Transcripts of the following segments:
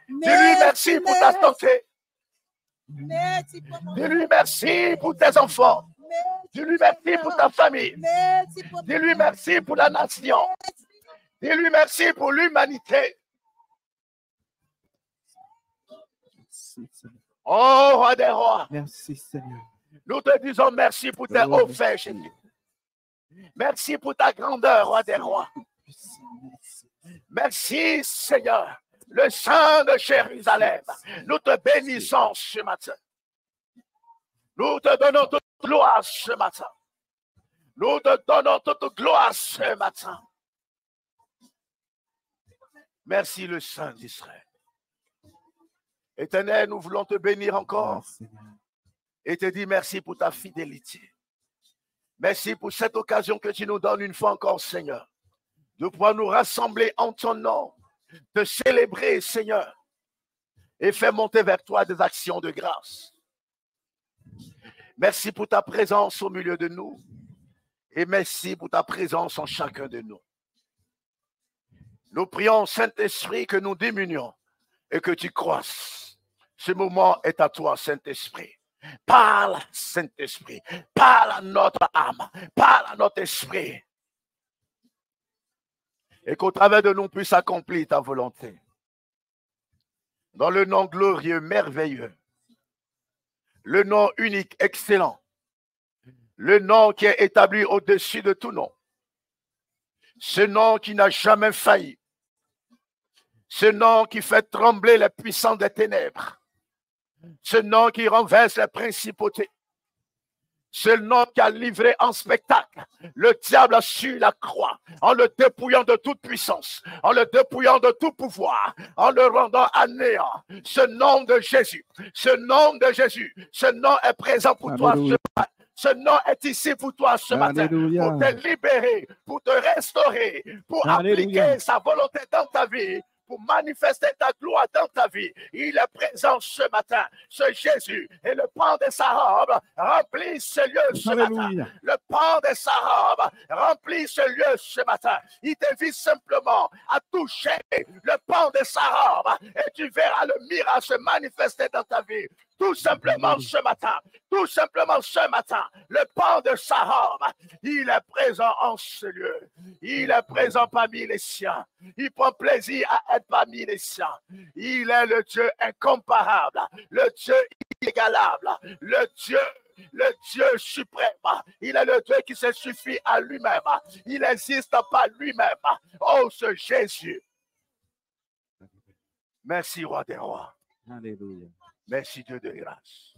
Dis-lui merci pour ta santé. Dis-lui merci pour tes enfants. Dis-lui merci pour ta famille. Dis-lui merci pour la nation. Dis-lui merci pour l'humanité. Oh, roi des rois. Merci, Seigneur. Nous te disons merci pour tes hauts faits, Jésus. Merci pour ta grandeur, roi des rois. Merci, Seigneur, le Saint de Jérusalem. Nous te bénissons ce matin. Nous te donnons toute gloire ce matin. Nous te donnons toute gloire ce matin. Merci, le Saint d'Israël. Éternel, nous voulons te bénir encore et te dire merci pour ta fidélité. Merci pour cette occasion que tu nous donnes une fois encore, Seigneur, de pouvoir nous rassembler en ton nom, de célébrer, Seigneur, et faire monter vers toi des actions de grâce. Merci pour ta présence au milieu de nous et merci pour ta présence en chacun de nous. Nous prions, Saint-Esprit, que nous diminuions et que tu croisses. Ce moment est à toi, Saint-Esprit. Parle, Saint-Esprit. Parle à notre âme. Parle à notre esprit. Et qu'au travers de nous puisse accomplir ta volonté. Dans le nom glorieux, merveilleux. Le nom unique, excellent. Le nom qui est établi au-dessus de tout nom. Ce nom qui n'a jamais failli. Ce nom qui fait trembler les puissants des ténèbres. Ce nom qui renverse les principautés. Ce nom qui a livré en spectacle le diable sur la croix, en le dépouillant de toute puissance, en le dépouillant de tout pouvoir, en le rendant à néant. Ce nom de Jésus, ce nom de Jésus, ce nom est présent pour toi ce matin. Ce nom est ici pour toi ce matin, pour te libérer, pour te restaurer, pour appliquer sa volonté dans ta vie, pour manifester ta gloire dans ta vie. Il est présent ce matin. Ce Jésus et le pan de sa robe remplit ce lieu ce matin. Le pan de sa robe remplit ce lieu ce matin. Il t'invite simplement à toucher le pan de sa robe et tu verras le miracle se manifester dans ta vie. Tout simplement ce matin, tout simplement ce matin, le pan de sa robe, il est présent en ce lieu. Il est présent parmi les siens. Il prend plaisir à être parmi les siens. Il est le Dieu incomparable, le Dieu inégalable, le Dieu suprême. Il est le Dieu qui se suffit à lui-même. Il n'existe pas lui-même. Oh, ce Jésus. Merci, roi des rois. Alléluia. Merci Dieu de grâce.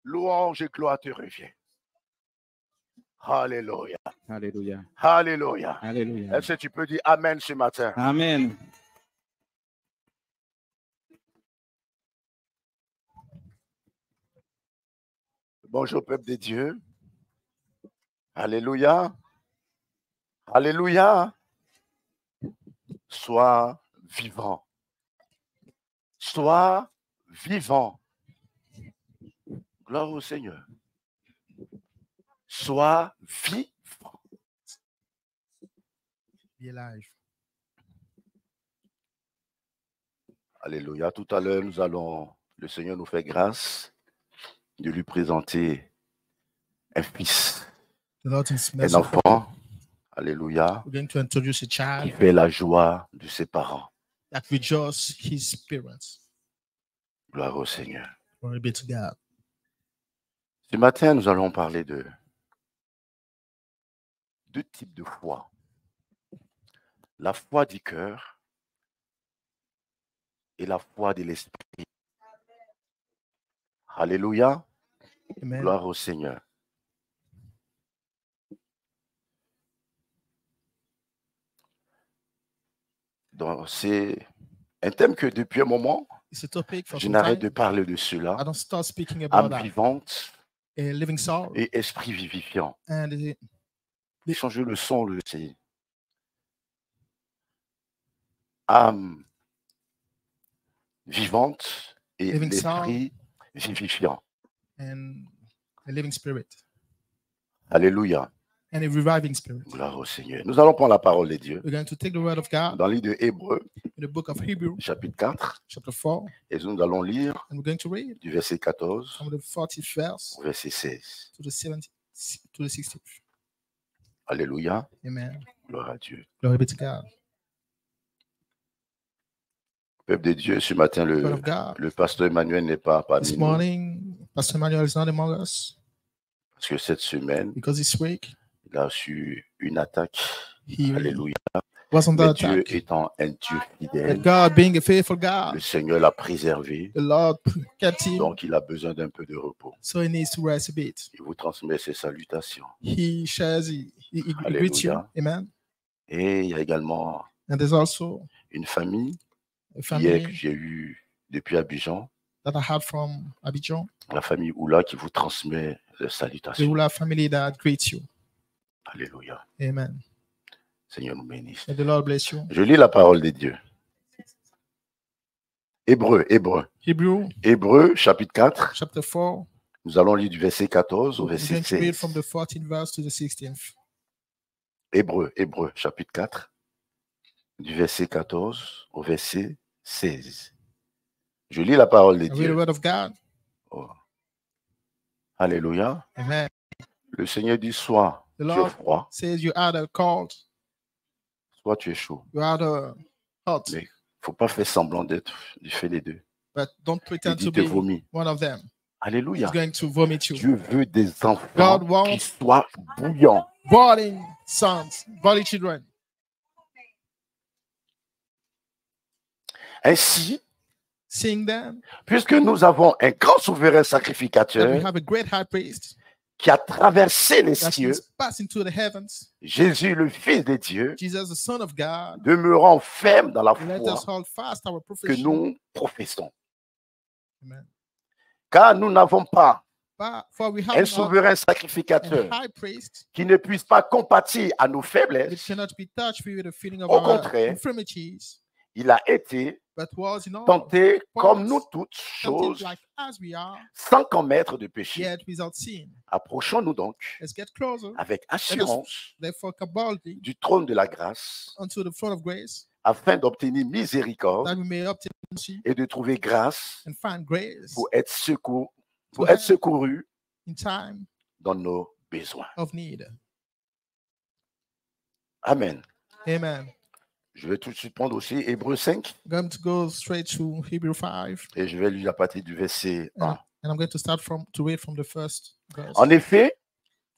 Louange et gloire te revient. Alléluia. Alléluia. Alléluia. Alléluia. Est-ce que tu peux dire Amen ce matin? Amen. Bonjour peuple de Dieu. Alléluia. Alléluia. Sois vivant. Sois vivant. Gloire au Seigneur. Sois vivant. Be alive. Alléluia. Tout à l'heure, le Seigneur nous fait grâce de lui présenter un fils, un enfant. Alléluia. We're going to introduce a Qui child fait la joie de ses parents. that rejoices his parents. Gloire au Seigneur. Glory be to God. Ce matin, nous allons parler de deux types de foi. La foi du cœur et la foi de l'esprit. Alléluia. Amen. Gloire au Seigneur. Donc, c'est un thème que depuis un moment, It's a topic for je some n'arrête de time. parler de cela. I don't start speaking about Âme that. vivante A living soul et esprit vivifiant. and Changer le son, le C. Âme vivante et Living l'esprit vivifiant. and a living spirit. Alléluia. and a reviving spirit. Gloire au Seigneur. Nous allons prendre la parole de Dieu We're going to take the word of God dans le livre de Hébreux, in the book of Hebrew, chapitre 4, chapter 4, et nous allons lire and we're going to read du verset 14 from the 40th verse au verset 16. to the 60th. Alléluia. Amen. Gloire à Dieu. Glory be to God. Peuple de Dieu, ce matin, Word le of God. pasteur Emmanuel n'est pas parmi This nous morning, Pastor Emmanuel is not among us parce que cette semaine, because this week il a reçu une attaque. he Alléluia. was under Mais Dieu attack. étant un Dieu But fidèle, God, being a faithful le God, Seigneur l'a préservé. the Lord kept him, Donc, il a besoin d'un peu de repos. so he needs to rest a bit. Il vous transmet ses salutations. He shares, he greets you. Hallelujah. Amen. Et il y a également And there's also une famille a hier que family j'ai eue depuis Abidjan, that I had from Abidjan, la famille Oula qui vous transmet les the salutations. Ula family that greets you. Alléluia. Amen. Seigneur nous bénisse. May the Lord bless you. Je lis la parole de Dieu. Hébreux, Hebrew, chapitre 4. chapter 4. Nous allons lire du verset 14 au We're verset going to read 16. from the 14th verse to the 16th. Hébreux, chapitre 4, du verset 14 au verset 16. Je lis la parole de I read the Dieu. word of God. Oh. Alléluia. Amen. Le Seigneur dit soit The tu es Lord froid, says you're either cold, soit tu es chaud. you're either hot, Mais il ne faut pas faire semblant d'être du fait les deux. but don't Il pretend dit to te be vomit. one of them. Alléluia. He's going to vomit you. Dieu veut des enfants God wants- qui soient bouillants. Boiling sons, boiling children. Ainsi, Seeing them puisque nous avons un grand souverain that we sacrificateur have a great high priest qui a traversé les that cieux, is passing to the heavens, Jésus, le Fils de Dieu, Jesus, the Son of God. demeurant ferme dans la Let foi us hold fast our que profession. nous professons. Amen. Car nous n'avons pas For we un have not souverain a sacrificateur high priest qui ne puisse pas compatir à nos which faiblesses. cannot be touched with the feeling of Au our contraire, infirmities, Il a été but was in all tenté comme nous toutes tempted choses, like as we are, sans commettre de péché. yet without sin. Approchons-nous donc Let's get closer, avec assurance therefore come boldly du trône de la grâce, unto the throne of grace, afin d'obtenir miséricorde that we may obtain mercy et de trouver grâce and find grace pour être secouru in time dans nos besoins. of need. Amen. Amen. Je vais tout de suite prendre aussi Hébreux 5 I'm going to go straight to Hebrew 5, et je vais lire à partir du verset 1. and I'm going to start to read from the first verse. En effet,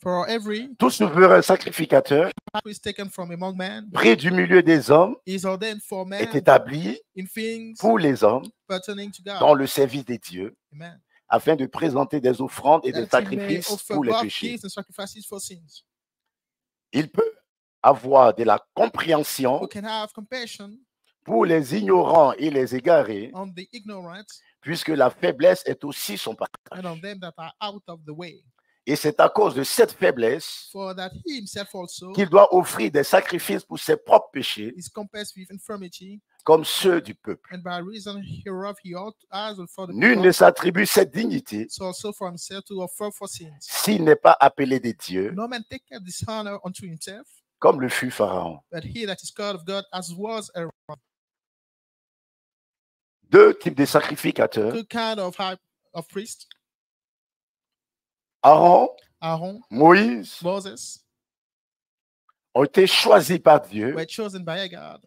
For every tout souverain sacrificateur priest taken from among men pris du milieu des hommes is ordained for est men établi in things pour les hommes pertaining to God. dans le service des dieux, Amen. afin de présenter des offrandes et des That he may sacrifices offer pour les both péchés. gifts and sacrifices for sins. Il peut avoir de la compréhension Who can have compassion pour les ignorants et les égarés, on the ignorant puisque la faiblesse est aussi son and on partage. them that are out of the way. Et c'est à cause de cette faiblesse For that he himself also qu'il doit offrir des sacrifices pour ses propres péchés, is compassed with infirmity, comme ceux du peuple. and by reason hereof he ought as well for the Nul ne people, s'attribue cette dignité so also for himself to offer for sins. s'il n'est pas appelé des dieux, No man taketh this honor unto himself, comme le fut Pharaon. but he that is called of God, as was Aaron. Deux types de sacrificateurs, Two kind of priest, Aaron, Aaron, Moïse, Moses, ont été choisis par Dieu were chosen by God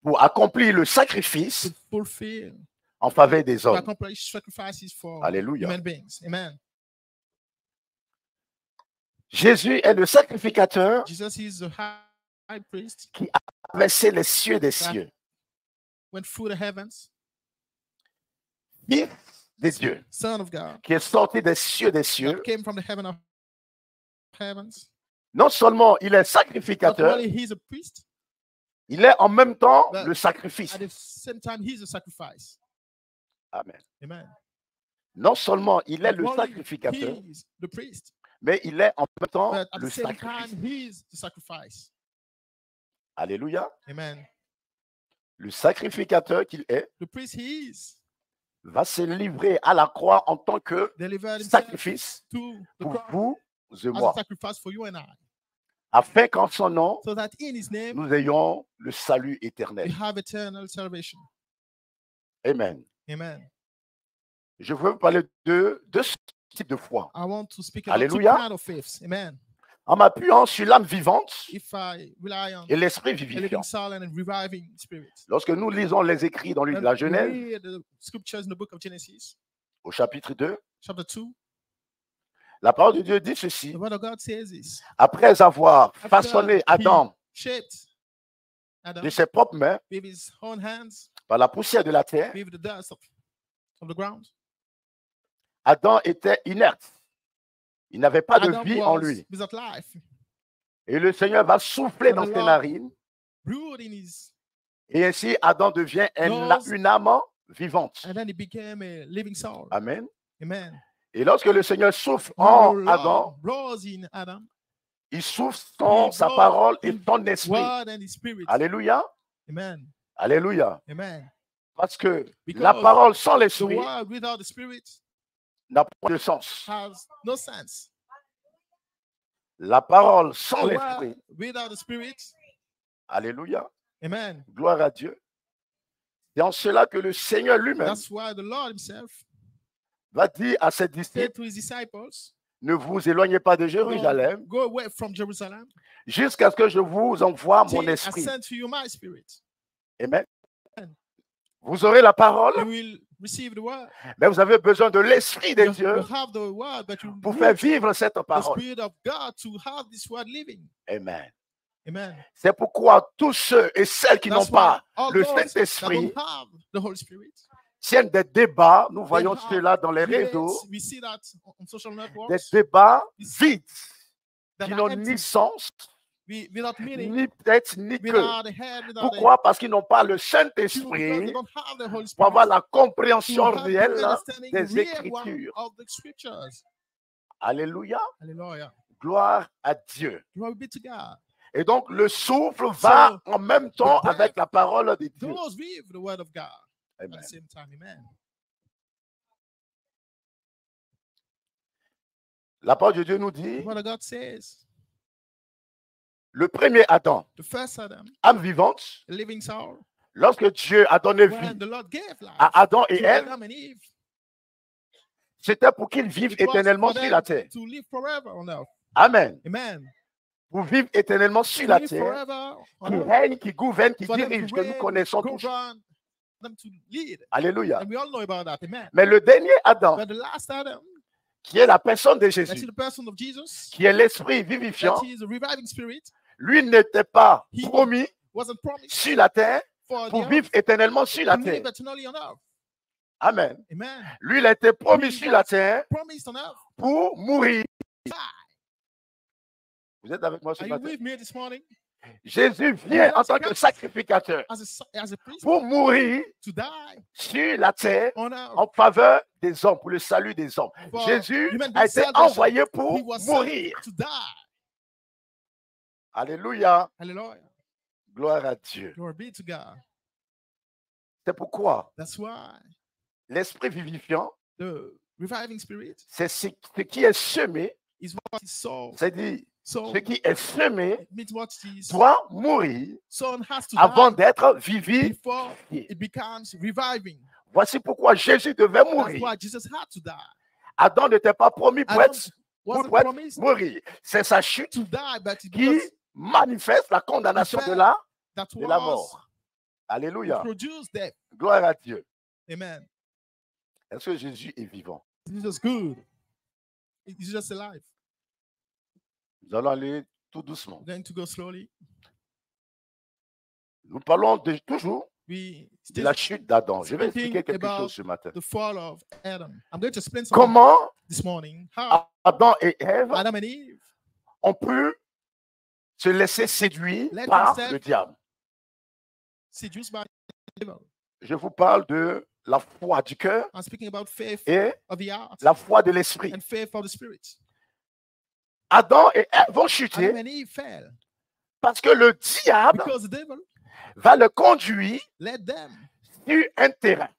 pour accomplir le to sacrifice fulfill, en faveur des to hommes. accomplish sacrifices for Alléluia. human beings. Amen. Jésus est le sacrificateur Jesus is the high priest, qui a traversé les cieux des cieux. went through the heavens, Fils des dieux, Son of God, qui est sorti des cieux that cieux. came from the heaven of heavens. Non seulement il est Not sacrificateur, only he's a priest, il est en même temps But- le sacrifice. at the same time he's a sacrifice. Amen. Amen. Non seulement il est Not le only sacrificateur, he's the priest, mais il est en même temps but at le the same sacrifice. time he's the sacrifice. Alléluia. Amen. Le sacrificateur qu'il est The priest he is va se livrer à la croix en tant que delivered himself sacrifice to the pour cross vous et as a moi, sacrifice for you and I, afin qu'en son nom, so that in his name nous ayons le salut we éternel. have eternal salvation. Amen. Amen. Je veux vous parler de deux types de foi. I want to speak about Alléluia. two kinds of faiths. Amen. En m'appuyant sur l'âme vivante If I rely on et l'esprit a living vivifiant. soul and a reviving spirit. Lorsque nous lisons les écrits dans le livre de la And we Genèse, read the scriptures in the book of Genesis, au chapitre 2, chapter 2, la parole de Dieu dit ceci. the word of God says this. Après avoir After façonné he Adam shaped Adam de ses propres mains with his own hands, par la poussière de la terre, with the dust of the ground. Adam était inerte. Il n'avait pas de Adam vie en was lui. without life, Et le Seigneur va souffler And dans the ses Lord narines. brewed in his, Et ainsi, Adam devient Nose. une âme vivante. and then he became a living soul. Amen. Amen. Et lorsque le Seigneur souffle When en the Lord Adam, blows in Adam, il souffle He sa blows parole et in son esprit. word and his spirit. Alléluia. Amen. Alléluia. Amen. Parce que Because la parole sans The l'esprit word without the spirit n'a pas de sens. has no sense. La parole sans The l'esprit. word without the spirit. Alléluia. Amen. Gloire à Dieu. C'est en cela que le Seigneur lui-même That's why the Lord himself va dire à ses said disciples, to his disciples, ne vous éloignez pas de Jérusalem Go away from Jerusalem jusqu'à ce que je vous envoie mon till I esprit. send to you my spirit. Amen. Vous aurez la parole, You will receive the word. mais vous avez besoin de l'esprit de You Dieu have the word, but you pour need faire vivre cette the parole. spirit of God to have this word living. Amen. Amen. C'est pourquoi tous ceux et celles qui n'ont That's why pas all le those that Saint-Esprit don't have the Holy Spirit, tiennent des débats, nous voyons have cela dans les debates, réseaux, we see that on social des networks, débats vides, that qui are n'ont empty, ni sens, without meaning, ni tête, ni queue. without a head, without Pourquoi? Parce qu'ils n'ont pas le a because they Saint-Esprit don't have the Holy pour Spirit avoir la to compréhension have the réelle understanding, des real one Écritures. of the scriptures. Alléluia. Hallelujah. Gloire à Dieu. Glory be to God. Et donc, le souffle va So, en même temps breath avec la parole de Dieu. Those with the word of God at Amen. the same time. Amen. La parole de Dieu nous dit, The word of God says, le premier Adam, the first Adam, âme vivante, the living soul, lorsque Dieu a donné vie when the Lord gave life à Adam et to Ève, Adam and Eve, c'était pour qu'ils vivent it was éternellement for sur them la terre. to live forever on earth. Amen. Amen. Pour vivre éternellement sur To la live terre, forever on qui earth. règne, qui gouverne, qui For them dirige, to que nous reign, connaissons tous. govern, them to lead. Alléluia. And we all know about that. Amen. Mais le dernier Adam, But the last Adam, qui est la personne de that is Jésus, the person of Jesus, qui est l'esprit vivifiant, that is a reviving spirit, lui n'était pas He promis wasn't promised sur la terre for the pour earth vivre éternellement sur la to live terre. eternally on earth. Amen. Amen. Lui, il a été promis He sur la was terre promised on earth. pour mourir. Die. Vous êtes avec moi ce Are you matin? with me this morning? Jésus vient en tant que sacrificateur As a priest pour mourir to die sur la terre on earth. en faveur des hommes, pour le salut des hommes. For Jésus human a été salvation. envoyé He pour was sent mourir. to die. Alléluia. Hallelujah. Gloire à Dieu. Glory be to God. C'est pourquoi That's why l'esprit vivifiant, the reviving spirit c'est ce qui est semé, is what is sown. c'est-à-dire So ce qui est semé it means what is doit mourir sown has to avant die d'être vivifié. before it becomes reviving. Voici pourquoi Jésus devait That's mourir. why Jesus had to die. Adam n'était pas promis pour Adam être wasn't pour promised mourir. C'est sa chute to die, but it qui was manifeste la condamnation de la that mort. was Alléluia. produced death. Gloire à Dieu. Amen. Est-ce que Jésus est vivant? It's just good. It's just alive. Nous allons aller tout doucement. We're going to go slowly. Nous parlons toujours We de still la chute d'Adam. Je vais speaking expliquer quelque about chose ce matin. the fall of Adam. I'm going to explain something Comment this morning. How Adam et Ève Adam and Eve ont pu se laisser séduire Let par themselves- le diable. seduced by the devil. Je vous parle de la foi du cœur I'm speaking about faith et of the heart la foi de l'esprit. and faith of the spirit. Adam et Ève vont Adam chuter and Eve fell parce que le diable because the devil va le conduire led them sur un terrain,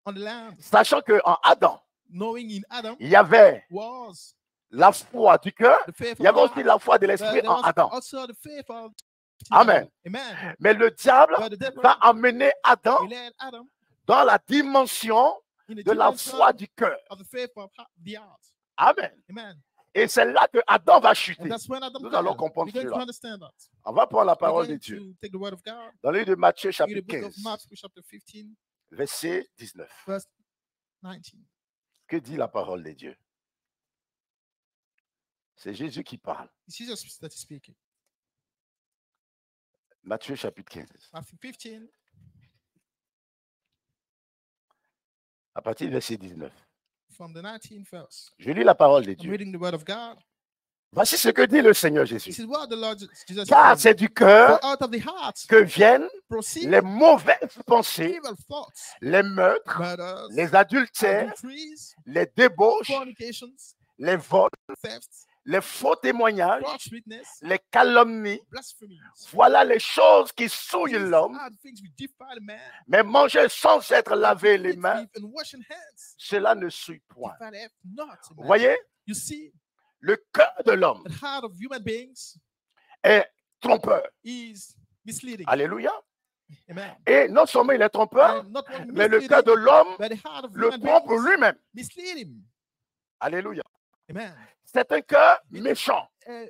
on the land, sachant qu'en Adam, knowing in Adam il y avait was la foi du cœur, the faith il y avait of aussi God, la foi de but l'esprit there en was Adam. also the faith of Amen. Amen. Mais le diable But the devil, va amener Adam he led Adam dans la dimension in the de la dimension foi du cœur. of the faith of the heart. Amen. Amen. Et c'est là que Adam va chuter. And that's when Adam Nous fell. allons comprendre We're going to cela. understand that. On va prendre la We're parole de going Dieu. to take the word of God Dans le livre de Matthieu, in the chapitre book of 15, Matthew, chapter 15, verset 19. verse 19. Que dit la parole de Dieu? C'est Jésus qui parle. It's Jesus that is speaking. Matthieu, chapitre 15. Matthew 15, À partir du verset 19. from the 19th verse. Je lis la parole de I'm Dieu. reading the word of God. Voici ce que dit le Seigneur This Jésus. is what the Lord Jesus Car said. c'est du cœur For out of the heart que viennent proceed les mauvaises pensées, evil thoughts, les meurtres, murders, les adultères, adulteries, les débauches, fornications, les vols, thefts, les faux témoignages, false witness, les calomnies. blasphemies. Voilà les choses qui souillent These l'homme. are the things which defile man. Mais manger sans être lavé les Eat mains, with and washing hands. cela ne souille point. Defile not. Vous Man. voyez, You see, le cœur de l'homme the heart of human beings est trompeur. is misleading. Alléluia. Amen. Et non seulement il est trompeur, And not only mais le misleading, cœur de l'homme but the heart of le human trompe beings lui-même. mislead him. Alléluia. Amen. C'est un cœur méchant. A